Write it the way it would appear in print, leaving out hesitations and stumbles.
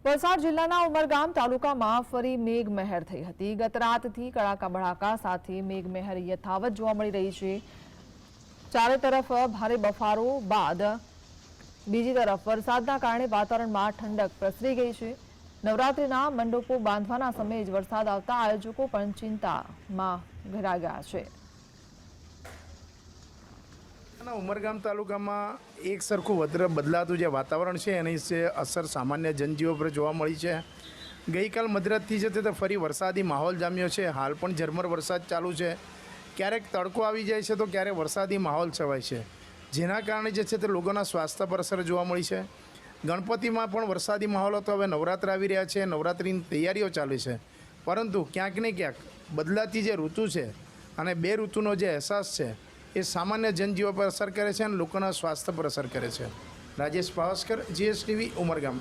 વલસાડ જિલ્લાના ઉમરગામ તાલુકામાં ફરી મેઘમહેર થઈ હતી। ગત રાતથી કડાકા ભડાકા સાથે મેઘમહેર યથાવત જોવા મળી રહી છે। ચારે તરફ ભારે બફારો બાદ બીજી તરફ વરસાદના કારણે વાતાવરણમાં ઠંડક પ્રસરી ગઈ છે। નવરાત્રિના મંડપો બાંધવાના સમયે જ વરસાદ આવતા આયોજકો પણ ચિંતામાં ઘેરાઈ ગયા છે। ઉમરગામ તાલુકામાં એક સરખું બદલાતું જે વાતાવરણ છે એની અસર સામાન્ય જનજીવન પર જોવા મળી છે। ગઈકાલ મધરાતથી છે તે ફરી વરસાદી માહોલ જામ્યો છે। હાલ પણ ઝરમર વરસાદ ચાલુ છે। ક્યારેક તડકો આવી જાય છે તો ક્યારેક વરસાદી માહોલ છવાય છે, જેના કારણે જે છે તે લોકોના સ્વાસ્થ્ય પર અસર જોવા મળી છે। ગણપતિમાં પણ વરસાદી માહોલ હતો। હવે નવરાત્રિ આવી રહ્યા છે, નવરાત્રિની તૈયારીઓ ચાલે છે, પરંતુ ક્યાંક ને ક્યાંક બદલાતી જે ઋતુ છે અને બે ઋતુનો જે અહેસાસ છે એ સામાન્ય જનજીવન પર અસર કરે છે અને લોકોના સ્વાસ્થ્ય પર અસર કરે છે। રાજેશ પાવસ્કર, GSTV, ઉમરગામ।